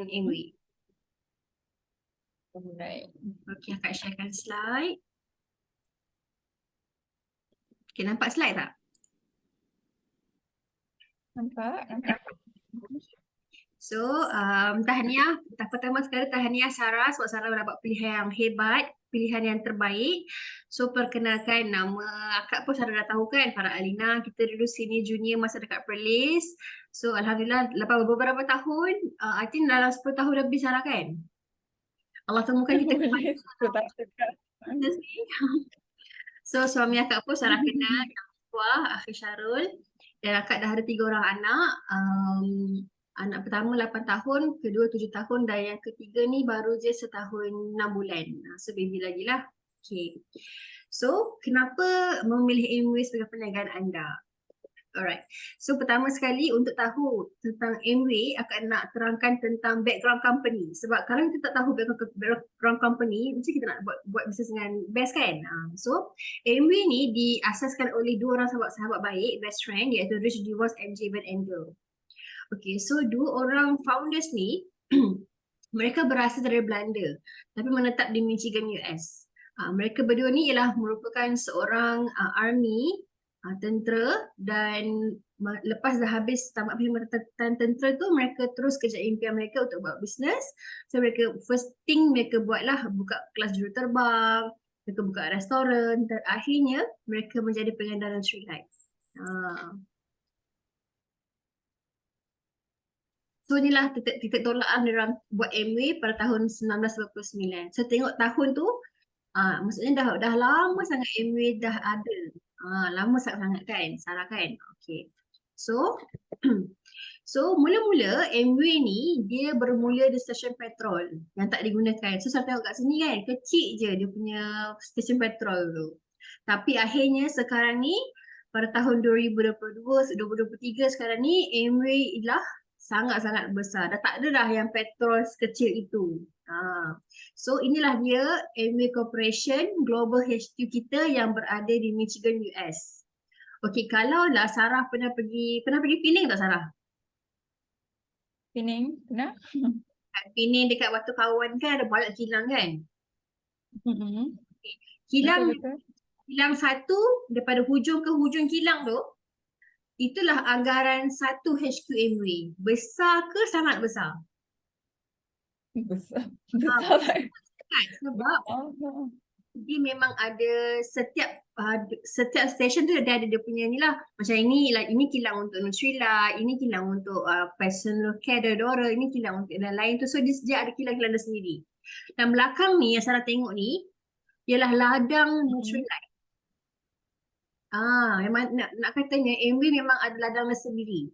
Amway. Alright. Okey, akak sharekan slide. Okey, nampak slide tak? Nampak? So, tahniah. Pertama sekali tahniah Sarah sebab Sarah dapat pilihan yang hebat, pilihan yang terbaik. So, perkenalkan nama akak pun Sarah dah tahu kan, Farah Alina. Kita dulu senior junior masa dekat Perlis. So, Alhamdulillah lepas beberapa tahun, I think dalam 10 tahun lebih Sarah kan? Allah temukan kita kembali. Boleh sebut tak? So, suami akak pun Sarah kenal, yang tua, Akhil Syarul. Dan akak dah ada 3 orang anak. Anak pertama 8 tahun, kedua 7 tahun dan yang ketiga ni baru je setahun 6 bulan. So, baby lagi lah. Okay. So, kenapa memilih Amway sebagai perniagaan anda? Alright. So, pertama sekali untuk tahu tentang Amway, akan nak terangkan tentang background company. Sebab kalau kita tak tahu background company, mesti kita nak buat bisnes dengan best kan? So, Amway ni diasaskan oleh 2 orang sahabat baik, best friend, iaitu Rich DeVos and Javen Engel. Okay, so 2 orang founders ni, mereka berasal dari Belanda, tapi menetap di Michigan, US. Mereka berdua ni ialah merupakan seorang army, tentera, dan lepas dah habis tamat perkhidmatan tentera tu, mereka terus kerja impian mereka untuk buat bisnes. So mereka first thing mereka buatlah buka kelas juruterbang, mereka buka restoran, dan akhirnya mereka menjadi pengedara Tree Life. So inilah titik tolakan diorang buat Amway pada tahun 1999. So tengok tahun tu, maksudnya dah lama sangat Amway dah ada. Lama sangat kan, Sarah kan? Okay. So, so mula-mula Amway ni dia bermula di stesen petrol yang tak digunakan. So saya tengok kat sini kan, kecil je dia punya stesen petrol tu. Tapi akhirnya sekarang ni pada tahun 2022, 2023 sekarang ni Amway ialah sangat-sangat besar. Dah tak ada dah yang petrol sekecil itu. So inilah dia Amway Corporation Global HQ kita yang berada di Michigan, US. Okey, kalau lah Sarah pernah pergi Penang tak Sarah? Pening, pernah? Penang dekat Batu Kawan kan ada banyak kilang kan? Kilang Betul. kilang satu daripada hujung ke hujung kilang tu, itulah anggaran satu HQ Amway. Besar ke sangat besar? Besar. Sebab dia memang ada setiap stesen tu dia ada dia punya ni lah. Macam ini kilang untuk Nutrilite, ini kilang untuk personal care Dora, ini kilang untuk dan lain tu. So dia ada kilang-kilang dia sendiri. Dan belakang ni yang Sarah tengok ni ialah ladang Nutrilite. Memang nak katanya Amway memang ada ladang dia sendiri.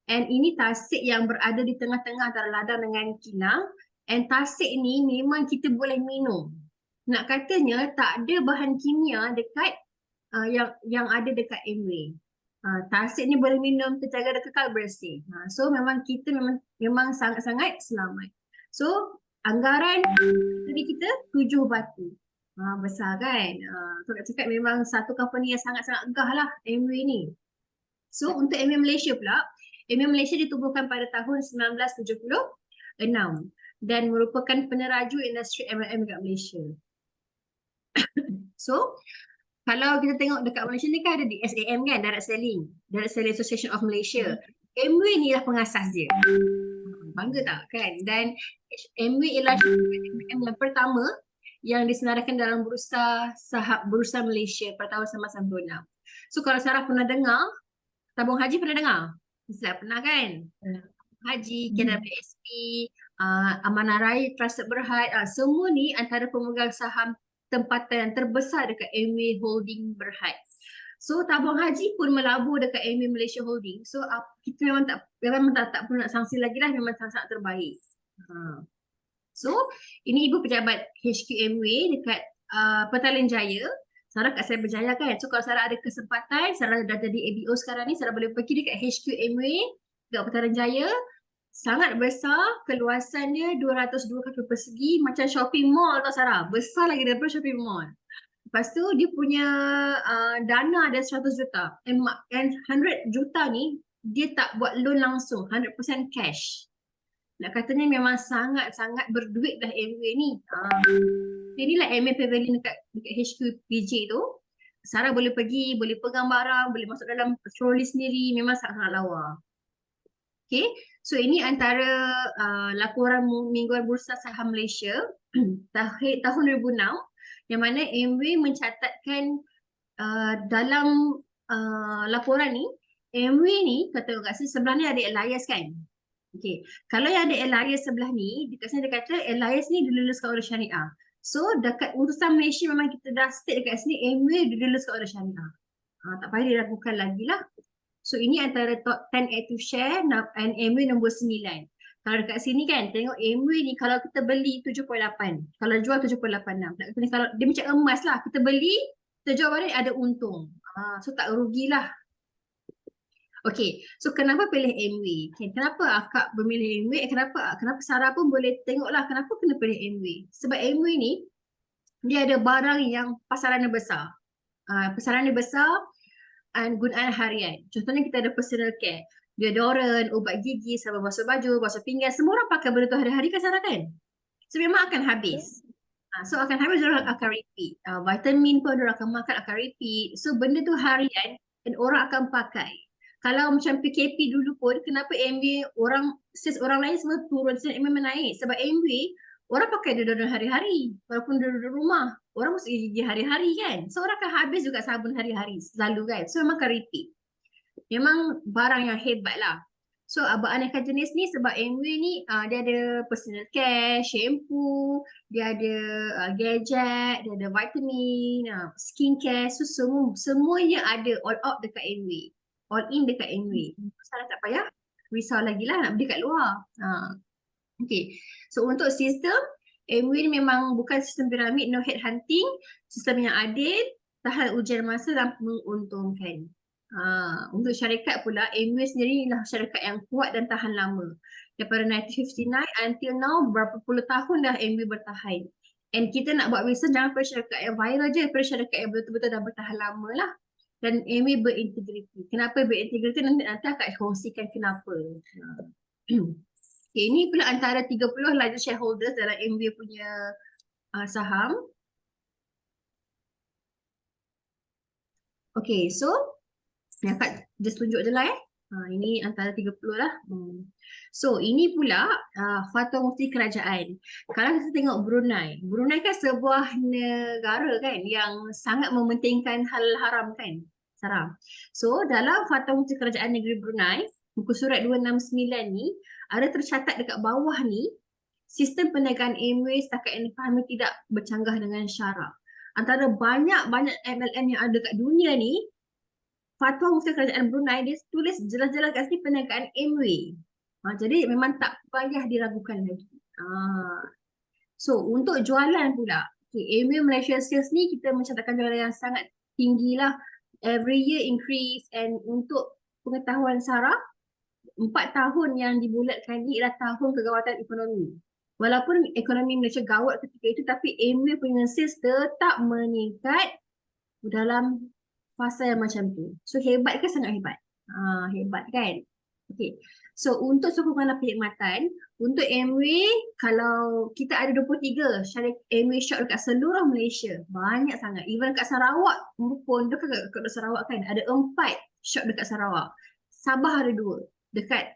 And ini tasik yang berada di tengah-tengah antara ladang dengan kilang. And tasik ni memang kita boleh minum. Nak katanya tak ada bahan kimia dekat yang ada dekat Amway. Tasik ni boleh minum, terjaga dan kekal bersih. So memang kita memang sangat-sangat selamat. So anggaran tadi kita 7 batu. Besar kan? So nak cakap memang satu company yang sangat-sangat gah lah Amway ni. So untuk Amway Malaysia pula, Amway Malaysia ditubuhkan pada tahun 1976 dan merupakan peneraju industri MLM dekat Malaysia. So kalau kita tengok dekat Malaysia ni kan ada DSAM kan, Direct Selling Association of Malaysia. Amway ni lah pengasas dia. Bangga tak kan? Dan Amway ialah MLM yang pertama yang disenaraikan dalam Bursa Malaysia pada tahun 1996. So kalau Sarah pernah dengar, tabung haji pernah dengar? Mesti pernah kan? Haji, KWSP, Amanah Raya, Trusted Berhad, semua ni antara pemegang saham tempatan yang terbesar dekat Amway Holding Berhad. So tabung haji pun melabur dekat Amway Malaysia Holding. So kita memang tak perlu nak sangsi lagi lah, memang sangat terbaik. So ini ibu pejabat HQ Amway dekat Petaling Jaya. Sarah kat Cyber Jaya kan. So kalau Sarah ada kesempatan, Sarah dah jadi ABO sekarang ni, Sarah boleh pergi dekat HQ Amway dekat Petaling Jaya. Sangat besar, keluasannya 202 kaki persegi, macam shopping mall tau Sarah. Besar lagi daripada shopping mall. Lepas tu dia punya dana ada 100 juta. And 100 juta ni dia tak buat loan langsung, 100% cash. Nak katanya memang sangat-sangat berduit dah MWay ni. Inilah MWay Pavilion dekat HQ PJ tu. Sarah boleh pergi, boleh pegang barang, boleh masuk dalam trolley sendiri, memang sangat-sangat lawa. Okay, so ini antara laporan mingguan Bursa Saham Malaysia tahun 2006 yang mana MWay mencatatkan dalam laporan ni, MWay ni, kata kat sini sebelah ni ada Elias kan? Okay, kalau yang ada Elias sebelah ni, dekat sini dia kata Elias ni diluluskan oleh Syariah. So dekat urusan Malaysia memang kita dah state dekat sini MWay diluluskan oleh Syariah. Tak payah diragukan lagi lah. So ini antara top 10 active share and MWay nombor 9. Kalau dekat sini kan tengok MWay ni kalau kita beli 7.8, kalau jual 7.86. Kalau dia macam emas lah, kita beli, kita jual balik ada untung. So tak rugilah. Okay, so kenapa pilih MWay? Okay, kenapa akak memilih MWay? Kenapa Sarah pun boleh tengoklah kenapa kena pilih MWay? Sebab MWay ni dia ada barang yang pasarannya besar. Pasarannya besar dan gunaan harian. Contohnya kita ada personal care, deodorant, ubat gigi, sabun basuh baju, basuh pinggan, semua orang pakai benda tu hari-hari kan Sarah kan? So memang akan habis. So akan habis, orang akan repeat. Vitamin pun orang akan makan, akan repeat. So benda tu harian dan orang akan pakai. Kalau macam PKP dulu pun, kenapa MWay sales orang lain semua turun, sales MWay menaik? Sebab MWay orang pakai deodorant hari-hari, walaupun duduk rumah, orang mesti gigi hari-hari kan. So orang akan habis juga sabun hari-hari selalu kan. So memang akan repeat. Memang barang yang hebat lah. So beraneka jenis ni sebab MWay ni dia ada personal care, shampoo, dia ada gadget, dia ada vitamin, skincare. So semuanya ada all out dekat MWay. All in dekat MWay. Salah tak payah risau lagi lah nak beli kat luar. Okay, so untuk sistem, MWay ni memang bukan sistem piramid, no head hunting, sistem yang adil, tahan ujian masa dan menguntungkan. Untuk syarikat pula, MWay sendiri adalah syarikat yang kuat dan tahan lama. Daripada 1959 until now, berapa puluh tahun dah MWay bertahan. And kita nak buat research jangan pada syarikat yang viral je, pada syarikat yang betul-betul dah bertahan lama lah. Dan MWay berintegriti. Kenapa berintegriti? Nanti akan kongsikan kenapa. Okay, ini pula antara 30 largest shareholders dalam MWay punya saham. Okay, so Kak just tunjuk je lah ini antara 30 lah. So ini pula fatwa mufti kerajaan. Kalau kita tengok Brunei, Brunei kan sebuah negara kan yang sangat mementingkan hal haram kan, Sarah. So dalam fatwa mufti kerajaan negeri Brunei, muka surat 269 ni, ada tercatat dekat bawah ni, sistem perniagaan MWay setakat yang dipahami tidak bercanggah dengan syarak. Antara banyak-banyak MLM yang ada dekat dunia ni, fatwa mufti kerajaan Brunei dia tulis jelas-jelas kat sini perniagaan MWay. Jadi memang tak payah diragukan lagi. So untuk jualan pula, MWay Malaysia Sales ni kita mencatatkan jualan yang sangat tinggi lah. Every year increase, and untuk pengetahuan Sarah, 4 tahun yang dibulatkan ni adalah tahun kegawatan ekonomi. Walaupun ekonomi Malaysia gawat ketika itu, tapi MWay punya sales tetap meningkat dalam fasa yang macam tu. So hebat ke? Sangat hebat. Hebat kan? Okay. So untuk sokongan perkhidmatan, untuk MWay, kalau kita ada 23 syarikat MWay shop dekat seluruh Malaysia, banyak sangat. Even kat Sarawak pun, dekat Sarawak kan, ada 4 shop dekat Sarawak. Sabah ada 2. Dekat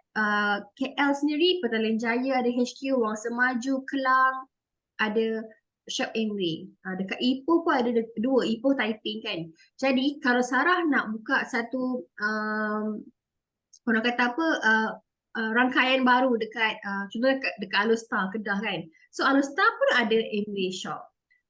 KL sendiri, Petaling Jaya ada HQ, Wang Semaju, Kelang, ada shop MWay. Dekat Ipoh pun ada 2, Ipoh Taiping kan. Jadi kalau Sarah nak buka satu orang kata apa, rangkaian baru dekat contohnya dekat Alustar, Kedah kan. So Alustar pun ada MWay shop.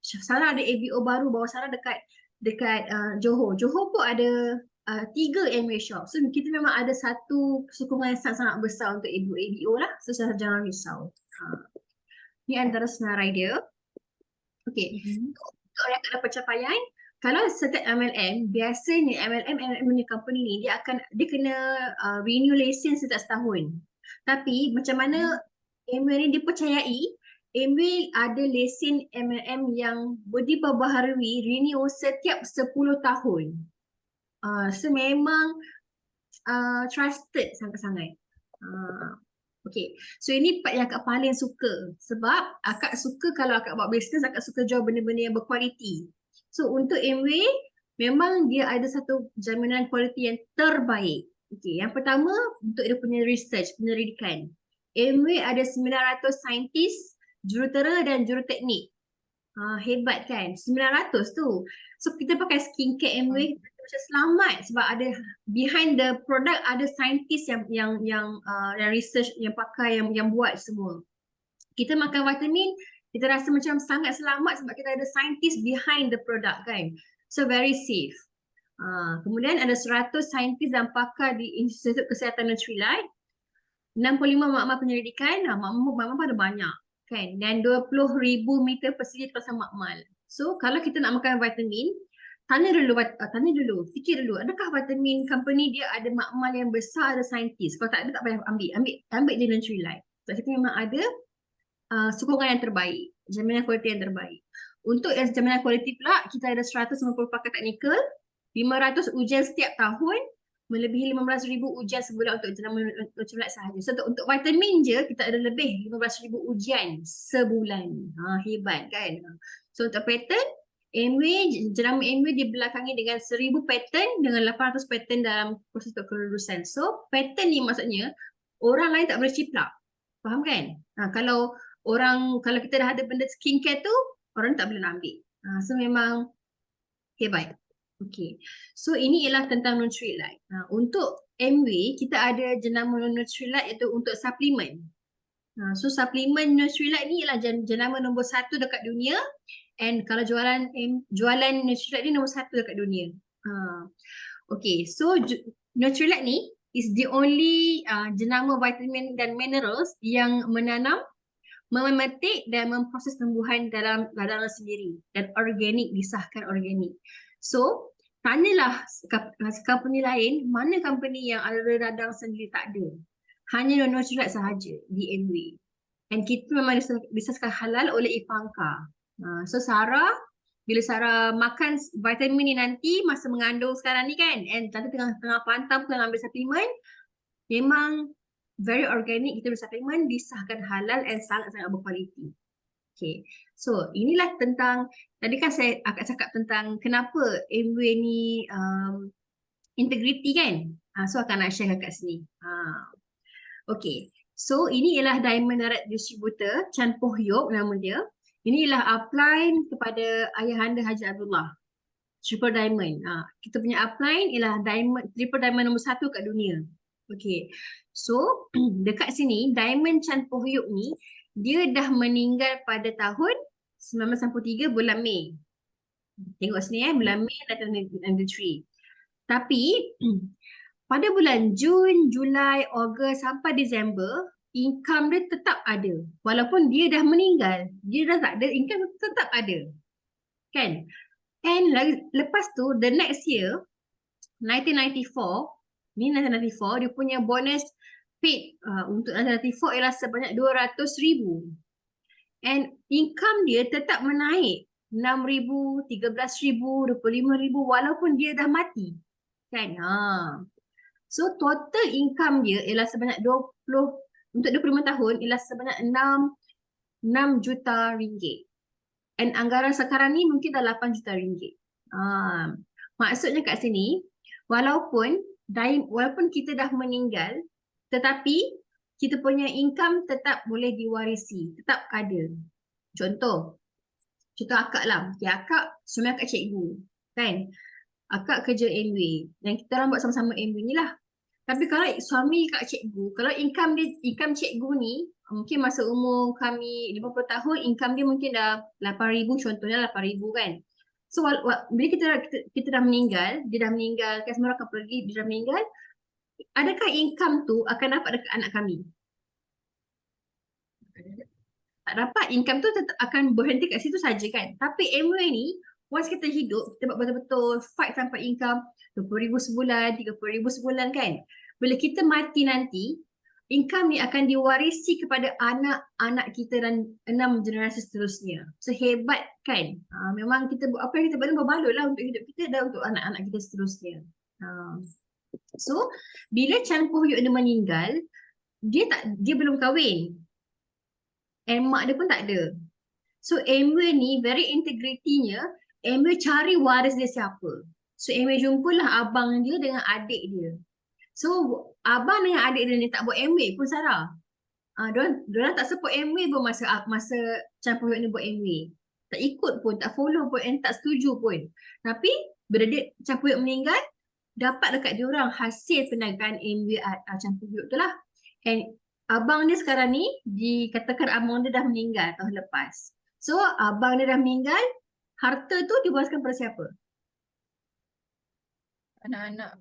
Sarah ada ABO baru bawah Sarah dekat Johor. Johor pun ada 3 MWay shop. So kita memang ada satu sokongan yang sangat-sangat besar untuk ABO lah. So jangan risau. Ni antara senarai dia. Okay. Untuk rekan pencapaian, kalau setiap MLM, biasanya MLM punya company ni dia kena renew lesen setiap setahun. Tapi macam mana MWay ni dipercayai, MWay ada lesen MLM yang diperbaharui, renew setiap 10 tahun. So memang trusted sangat-sangat. Okay, so ini part yang akak paling suka. Sebab akak suka kalau akak buat bisnes, akak suka jual benda-benda yang berkualiti. So untuk Amway, memang dia ada satu jaminan kualiti yang terbaik. Okay, yang pertama untuk dia punya research, penyelidikan. Amway ada 900 saintis, jurutera dan juruteknik. Hebat kan? 900 tu. So kita pakai skincare Amway macam selamat sebab ada behind the product ada saintis yang research yang pakai yang buat semua. Kita makan vitamin kita rasa macam sangat selamat sebab kita ada saintis behind the product kan. So very safe. Kemudian ada 100 saintis dan pakar di Institut Kesihatan Nutrilite. 65 makmal penyelidikan, makmal ada banyak kan, dan 20,000 meter persegi kawasan makmal. So kalau kita nak makan vitamin, tanya dulu, fikir dulu, adakah vitamin company dia ada makmal yang besar, ada saintis? Kalau tak ada, tak payah ambil je Nutrilite. Sebab kita memang ada sokongan yang terbaik, jaminan kualiti yang terbaik. Untuk yang jaminan kualiti pula, kita ada 150 pakar teknikal, 500 ujian setiap tahun, melebihi 15,000 ujian sebulan untuk jenama Nutrilite sahaja. So untuk vitamin je kita ada lebih 15,000 ujian sebulan. Hebat kan? So untuk pattern, jenama Amway dibelakangi dengan 1,000 pattern dengan 800 pattern dalam proses kelulusan. So pattern ni maksudnya orang lain tak boleh ciplak. Faham kan? Kalau kita dah ada benda skincare tu, orang tak boleh nak ambil. So memang hebat. Okay, so ini ialah tentang Nutrilite. Untuk Amway, kita ada jenama Nutrilite iaitu untuk suplemen. So suplemen Nutrilite ni ialah jenama nombor 1 dekat dunia, and kalau jualan Nutrilite ni nombor 1 dekat dunia. Okay, so Nutrilite ni is the only jenama vitamin dan minerals yang menanam, memetik dan memproses tumbuhan dalam ladang sendiri dan organik, disahkan organik. So, tanyalah company lain, mana company yang ada ladang sendiri tak ada. Hanya Nutrilite sahaja di Amway. And kita memang disahkan halal oleh IFANCA. So Sarah, bila Sarah makan vitamin ni nanti masa mengandung sekarang ni kan, and nanti tengah pantang tengah ambil suplemen, memang very organic, kita bersuplemen disahkan halal and sangat-sangat berkualiti. Okay, so inilah tentang, tadi kan saya akan cakap tentang kenapa Amway ni integrity kan. So akan nak share kat sini. Okay, so ini ialah Diamond Direct Distributor, Chan Poh Yok nama dia. Ini ialah upline kepada Ayahanda Haji Abdullah, Triple Diamond. Kita punya upline ialah Triple Diamond nombor 1 kat dunia. Okay, so dekat sini Diamond Chan Poh Yok ni dia dah meninggal pada tahun 1993 bulan Mei. Tengok sini bulan Mei 1993. Tapi pada bulan Jun, Julai, Ogos sampai Disember, income dia tetap ada. Walaupun dia dah meninggal, dia dah tak ada, income tetap ada. Kan? And lepas tu, the next year, 1994, dia punya bonus paid untuk 1994 ialah sebanyak 200,000. And income dia tetap menaik 6,000, 13,000, 25,000 walaupun dia dah mati. Kan? So total income dia ialah sebanyak 25 tahun ialah sebanyak 6 juta ringgit. And anggaran sekarang ni mungkin dah 8 juta ringgit. Maksudnya kat sini, walaupun kita dah meninggal, tetapi kita punya income tetap boleh diwarisi, tetap ada. Contoh akak lah. Okay, akak suami akak cikgu, kan? Akak kerja Amway dan kita orang buat sama-sama Amway ni lah. Tapi kalau suami kak cikgu, kalau income cikgu ni, mungkin masa umur kami 50 tahun, income dia mungkin dah 8,000, contohnya 8,000 kan. So bila kita dah meninggal, dia dah meninggal, kan semua orang akan pergi, dia dah meninggal, adakah income tu akan dapat dekat anak kami? Tak dapat, income tu tetap akan berhenti kat situ saja kan. Tapi Amway ni, once kita hidup, kita buat betul-betul fight sampai income 20,000 sebulan, 30,000 sebulan kan. Bila kita mati nanti, income ni akan diwarisi kepada anak-anak kita dan 6 generasi seterusnya. So hebat kan? Memang kita buat apa yang kita buat berbaloi lah untuk hidup kita dan untuk anak-anak kita seterusnya. So bila Chan Poh Yok dia meninggal, dia belum kahwin. And mak dia pun tak ada. So MW ni very integrity-nya, MW cari waris dia siapa. So MW jumpalah abang dia dengan adik dia. So abang dengan adik dia ni tak buat MW pun Sarah. Diorang tak support MW pun masa campur ni buat MW. Tak ikut pun, tak follow pun, and tak setuju pun. Tapi bila dia campur meninggal, dapat dekat diorang hasil penagaan MW campur tu lah. And abang dia sekarang ni, dikatakan abang dia dah meninggal tahun lepas. So abang dia dah meninggal, harta tu diwariskan pada siapa? Anak-anak.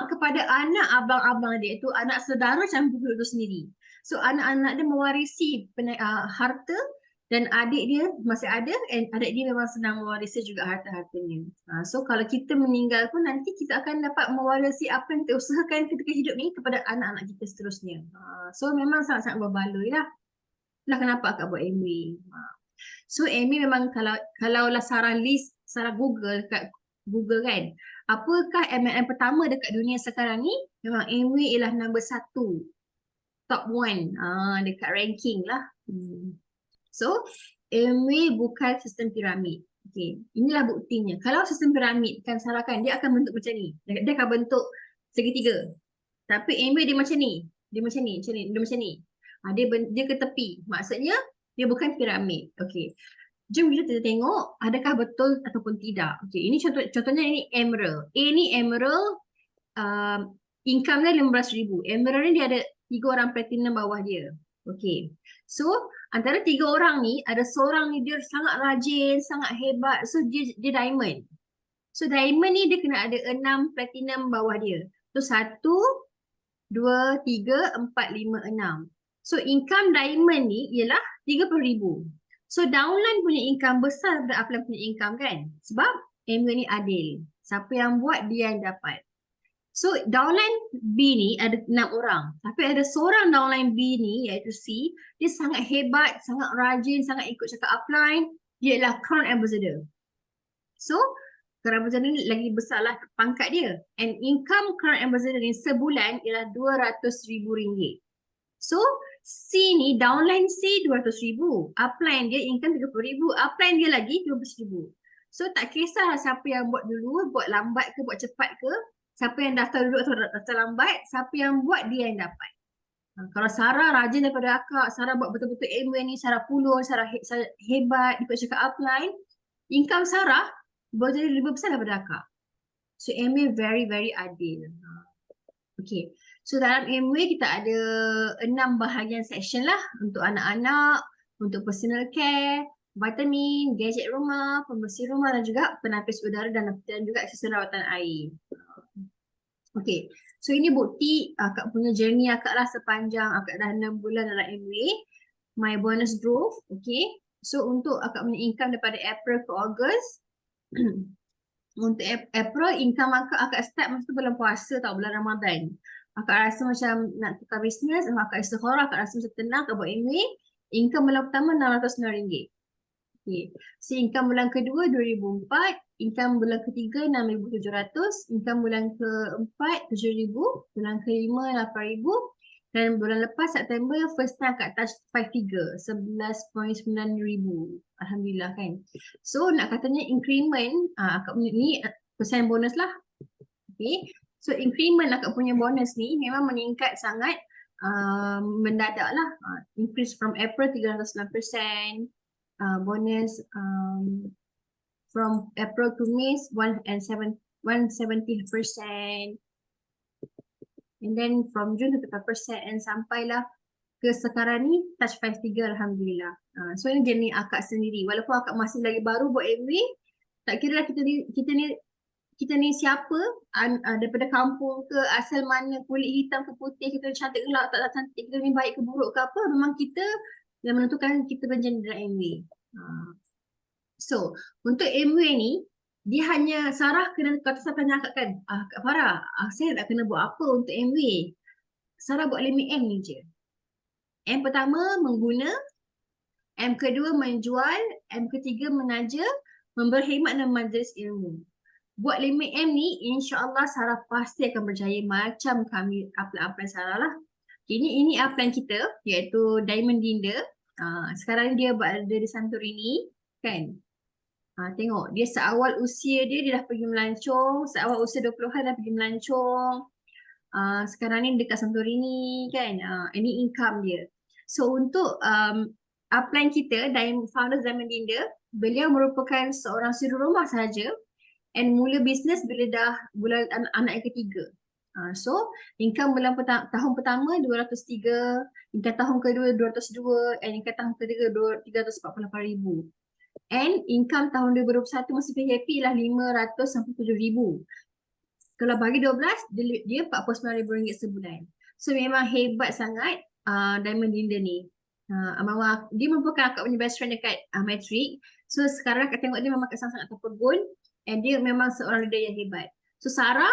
Kepada anak abang-abang dia, itu anak saudara campur itu sendiri. So anak-anak dia mewarisi harta, dan adik dia masih ada, and adik dia memang senang mewarisi juga harta-hartanya. So kalau kita meninggal pun nanti kita akan dapat mewarisi apa yang kita usahakan ketika hidup ni kepada anak-anak kita seterusnya. So memang sangat-sangat berbaloi lah. Itulah kenapa akak buat MA. So MA memang kalaulah Sarah list, Sarah Google kat Google kan, apakah MLM pertama dekat dunia sekarang ni, memang MA ialah nombor 1, top 1 dekat ranking lah. So MA bukan sistem piramid. Okay, inilah buktinya. Kalau sistem piramid kan Sarah kan, dia akan bentuk macam ni. Dia akan bentuk segitiga. Tapi MA dia macam ni. Dia macam ni, dia macam ni. Dia ke tepi. Maksudnya dia bukan piramid. Okay. Jom kita tengok adakah betul ataupun tidak. Okay, ini contohnya ini Emerald. Ni Emerald, income dia 15,000. Emerald ni dia ada 3 orang platinum bawah dia. Okay. So antara 3 orang ni, ada seorang ni dia sangat rajin, sangat hebat. So dia diamond. So diamond ni dia kena ada 6 platinum bawah dia. So 1, 2, 3, 4, 5, 6. So income diamond ni ialah 30,000. So downline punya income besar daripada upline punya income kan? Sebab MA ni adil. Siapa yang buat dia yang dapat. So downline B ni ada 6 orang. Tapi ada seorang downline B ni iaitu C. Dia sangat hebat, sangat rajin, sangat ikut cakap upline. Dia ialah Crown Ambassador. So Crown Ambassador ni lagi besar lah pangkat dia. And income Crown Ambassador ni sebulan ialah RM200,000. So C ni, downline C 200,000. Upline dia income 30,000. Upline dia lagi 15,000. So tak kisah siapa yang buat dulu, buat lambat ke, buat cepat ke. Siapa yang daftar dulu atau daftar lambat, siapa yang buat dia yang dapat. Kalau Sarah rajin daripada akak, Sarah buat betul-betul MA ni, Sarah pulun, Sarah hebat, ikut cakap upline, income Sarah boleh jadi lebih besar daripada akak. So MA very very adil. Okay. So dalam MA kita ada 6 bahagian section lah untuk anak-anak, untuk personal care, vitamin, gadget rumah, pembersih rumah dan juga penapis udara dan juga aksesoris rawatan air. Okay, so ini bukti akak punya journey akak lah sepanjang akak dah 6 bulan dalam MA. My bonus growth, okay. So untuk akak punya income daripada April ke Ogos, untuk April income akak start masa bulan puasa tau, bulan Ramadan. Akak rasa macam nak tukar bisnes, akak istikharah, akak rasa macam tenang, akak buat MA. Income bulan pertama RM609. Okay. So income bulan kedua 2004, income bulan ketiga 6,700, income bulan keempat 7,000, bulan kelima 8,000, dan bulan lepas September first time akak touch 5 figure, 11,900. Alhamdulillah kan. So nak katanya increment, akak punya ni persen bonus lah. Okay. So increment akak punya bonus ni memang meningkat sangat mendadak lah. Increase from April 309%, bonus from April to May 170%, and then from June to 5%, and sampailah ke sekarang ni touch 5 figure alhamdulillah. So ini journey akak sendiri. Walaupun akak masih lagi baru buat MA, tak kira lah kita ni siapa, daripada kampung ke, asal mana, kulit hitam ke putih, kita cantik ke tak cantik, kita ni baik ke buruk ke apa, memang kita yang menentukan kita berjaya dalam MA. So untuk MA ni, dia hanya Sarah kena kata siapa tanya akak kan, Kak Farah, saya nak kena buat apa untuk MA? Sarah buat 5 M ni je. M pertama mengguna, M kedua menjual, M ketiga menaja, berkhidmat dalam majlis ilmu. Buat 5M ni, insya-Allah Sarah pasti akan berjaya macam kami upline Sarah lah. Ini upline kita iaitu Diamond Dinda. Sekarang dia berada di Santorini kan. Tengok dia seawal usia dia dah pergi melancong, seawal usia 20-an dah pergi melancong. Sekarang ni dekat Santorini kan. Ini income dia. So untuk upline kita, Founders Diamond Dinda, beliau merupakan seorang suri rumah sahaja and mula bisnes bila dah bulan anak yang ketiga. So income bulan tahun pertama 203, income tahun kedua 202, and income tahun ketiga 348,000. And income tahun 2021 masih PKP lah 597,000. Kalau bagi 12 dia RM49,000 sebulan. So memang hebat sangat Diamond Dinda ni. Dia merupakan akak punya best friend dekat Matric. So sekarang akak tengok dia memang sangat terpegun and dia memang seorang leader yang hebat. So Sarah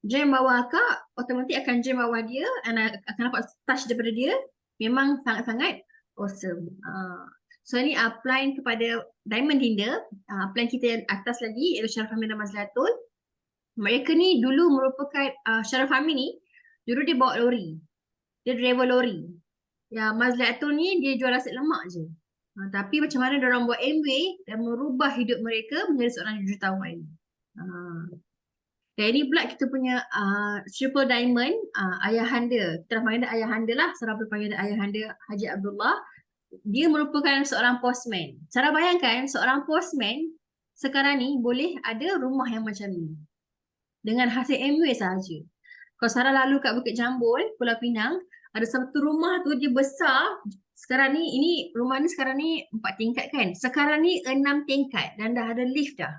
join bawah akak, otomatik akan join bawah dia and akan dapat touch daripada dia. Memang sangat-sangat awesome. So ni upline kepada Diamond Dinda. Upline kita yang atas lagi ialah Syaraf Amin dan Mazlatul. Mereka ni dulu merupakan Syaraf Amin ni dulu dia bawa lori. Dia driver lori. Ya, Mazlatul ni dia jual nasi lemak je. Tapi macam mana diorang buat Amway dan merubah hidup mereka menjadi seorang jutawan. Dan ini pula kita punya Triple Diamond ayahanda. Kita panggil dia ayahanda lah. Sarah panggil dia ayahanda Haji Abdullah. Dia merupakan seorang postman. Cara bayangkan seorang postman sekarang ni boleh ada rumah yang macam ni. Dengan hasil Amway sahaja. Kalau Sarah lalu kat Bukit Jambul, Pulau Pinang, ada satu rumah tu dia besar. Sekarang ni, rumah ni sekarang ni 4 tingkat kan. Sekarang ni 6 tingkat dan dah ada lift dah.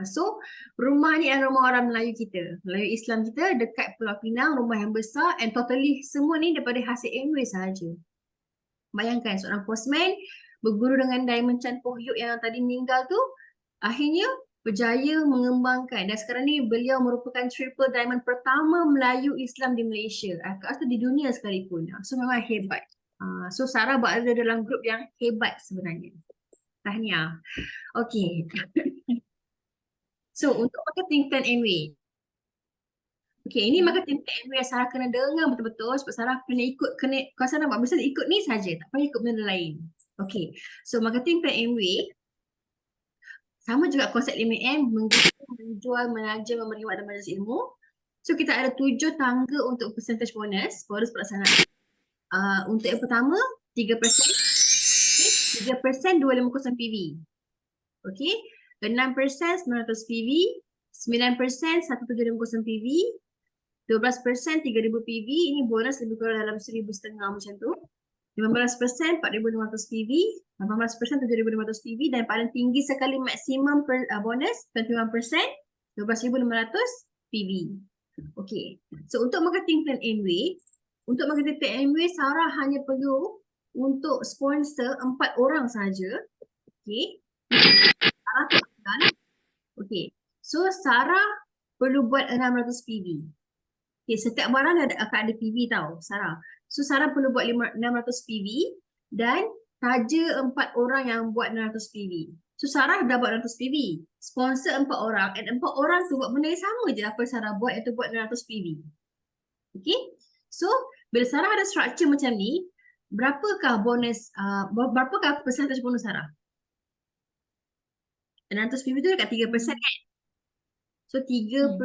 So rumah ni adalah rumah orang Melayu kita. Melayu Islam kita dekat Pulau Pinang, rumah yang besar and totally semua ni daripada hasil Amway sahaja. Bayangkan seorang postman berguru dengan Diamond Chan Poh Yuk yang tadi meninggal tu, akhirnya berjaya mengembangkan dan sekarang ni beliau merupakan Triple Diamond pertama Melayu Islam di Malaysia. Aku rasa di dunia sekalipun. So memang hebat. So Sarah berada dalam grup yang hebat sebenarnya. Tahniah. Okay. So untuk marketing plan Amway. Okay, ini marketing plan Amway yang Sarah kena dengar betul-betul sebab Sarah kena ikut, kalau Sarah buat bisnes ikut ni saja, tak payah ikut benda lain. Okay, so marketing plan Amway sama juga konsep 5M, menjual, mengajar, memberi maklumat dan majlis ilmu. So kita ada 7 tangga untuk percentage bonus pelaksanaan. Untuk yang pertama 3%, 3% 250 PV. Okay, 6% 900 PV, 9% 1750 PV, 12% 3000 PV. Ini bonus lebih kurang dalam 1,500 macam tu. 15% 4,500 PV, 18% 7,500 PV dan paling tinggi sekali maksimum bonus 21% 12,500 PV. Okay, so untuk marketing plan Amway, Sarah hanya perlu untuk sponsor 4 orang saja. Okay, Sarah tekan. Okay, so Sarah perlu buat 600 PV. Okay, setiap barang akan ada PV tau Sarah. So Sarah perlu buat 600 PV dan saja 4 orang yang buat 600 PV. So Sarah dah buat 600 PV. Sponsor 4 orang and 4 orang tu buat benda yang sama je apa Sarah buat, iaitu buat 600 PV. Okay. So bila Sarah ada structure macam ni, berapakah bonus, berapakah percentage bonus Sarah? 600 PV tu dekat 3% kan? So 3%,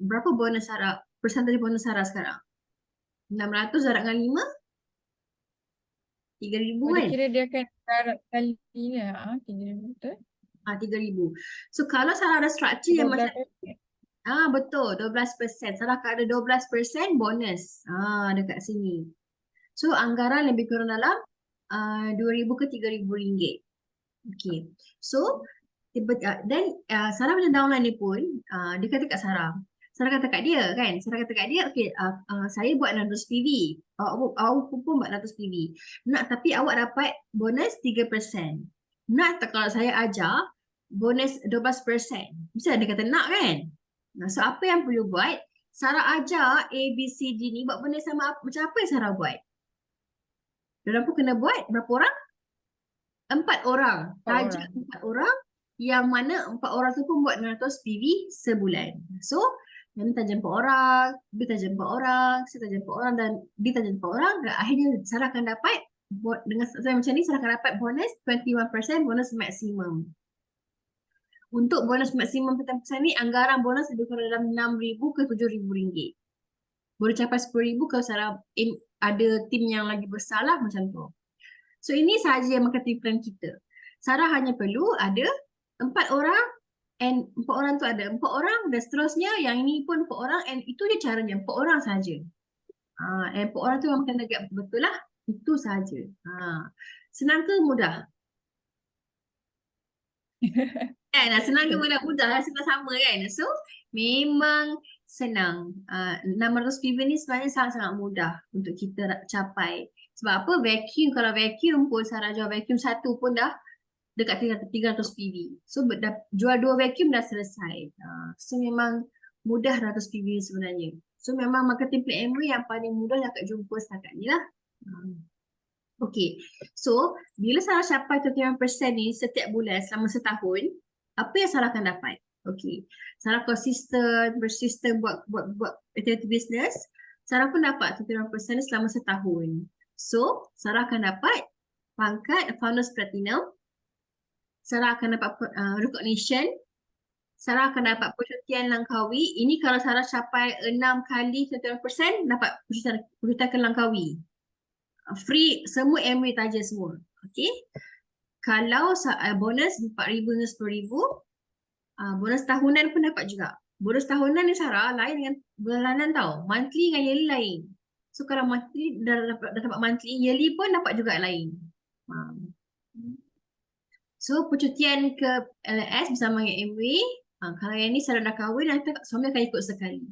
berapa bonus Sarah, percentage bonus Sarah sekarang? 600 darab dengan 5 3,000 kan? Kira dia akan darab kali ni lah. 3,000 betul? 3,000. So kalau Sarah ada structure yang macam betul, 12%. Sarah akan ada 12% bonus dekat sini. So anggaran lebih kurang dalam 2,000 ke 3,000 ringgit. Okay. So dan Sarah punya downline ni pun dia kata kat Sarah kata kat dia kan, okay, saya buat 600 PV, awak pun buat 600 PV. Tapi awak dapat bonus 3%. Nak tak kalau saya ajar bonus 12%? Mesti dia kata nak kan? So apa yang perlu buat? Sarah ajar A, B, C, D ni buat benda sama macam apa yang Sarah buat? Diorang pun kena buat berapa orang? 4 orang. Saja 4 orang, yang mana 4 orang tu pun buat 600 PV sebulan. So Yang ni tak jumpa orang, dia tak jumpa orang, saya tak jumpa orang dan dia tak jumpa orang. Dan akhirnya Sarah akan dapat, dengan saya macam ni, Sarah akan dapat bonus 21% bonus maksimum. Untuk bonus maksimum 10% ni, anggaran bonus lebih kurang dalam RM6,000 ke RM7,000. Boleh capai RM10,000 kalau Sarah ada tim yang lagi besar lah macam tu. So ini sahaja marketing plan kita. Sarah hanya perlu ada 4 orang, and 4 orang tu ada 4 orang dan seterusnya, yang ini pun 4 orang, and itu je caranya, 4 orang saja. And 4 orang tu memang kena agak betul lah. Itu sahaja. Senang ke mudah? Kan? Senang ke mudah sama-sama kan? So memang senang. 600 PV ni sebenarnya sangat-sangat mudah untuk kita capai. Sebab apa? Vacuum, kalau vacuum pun Sarah jual vacuum satu pun dah dekat 300 PV. So jual 2 vacuum dah selesai. So memang mudah 100 PV sebenarnya. So memang marketing plan Amway yang paling mudah yang Kak jumpa setakat ni lah. Okay, so bila Sarah capai 21% ni setiap bulan selama setahun, apa yang Sarah akan dapat? Okay, Sarah konsisten, bersisten buat aktiviti bisnes, Sarah pun dapat 21% ni selama setahun. So, Sarah akan dapat pangkat Founders Platinum, Sarah akan dapat recognition, Sarah akan dapat percutian Langkawi. Ini kalau Sarah capai 6 kali 21% dapat percutian Langkawi. Free, semua Amway taja semua. Okay. Kalau bonus 4,000 hingga 10,000, bonus tahunan pun dapat juga. Bonus tahunan ni Sarah lain dengan bulanan tau. Monthly dengan yearly lain. So kalau monthly dah dapat monthly, yearly pun dapat juga lain. So percutian ke LS bersama dengan Amway, kalau yang ni Sarah dah kahwin, nanti suami akan ikut sekali.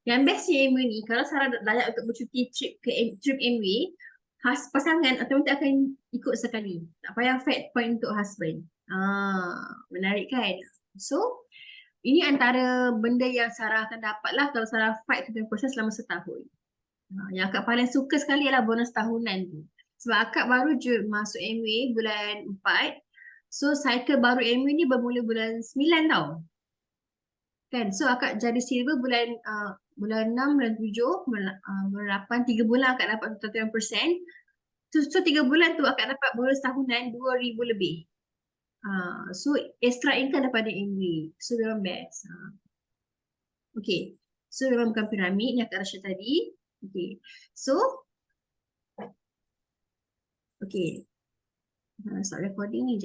Yang bestnya Amway ni, kalau Sarah layak untuk bercuti trip Amway, pasangan otomatik akan ikut sekali. Tak payah fat point untuk husband. Menarik kan? So, ini antara benda yang Sarah akan dapat lah kalau Sarah fight 20% selama setahun. Yang akak paling suka sekali adalah bonus tahunan tu. Sebab akak baru je masuk Amway bulan 4. So, cycle baru Amway ni bermula bulan 9 tau. Kan? So, akak jadi silver bulan 6, bulan 7, bulan 8, 3 bulan akak dapat 21%. So 3 bulan tu akak dapat bonus tahunan 2,000 lebih. So extra income daripada Amway. So memang best. Okay. So memang bukan piramid yang akak rasa tadi. Okay. So okay. Start recording ni je.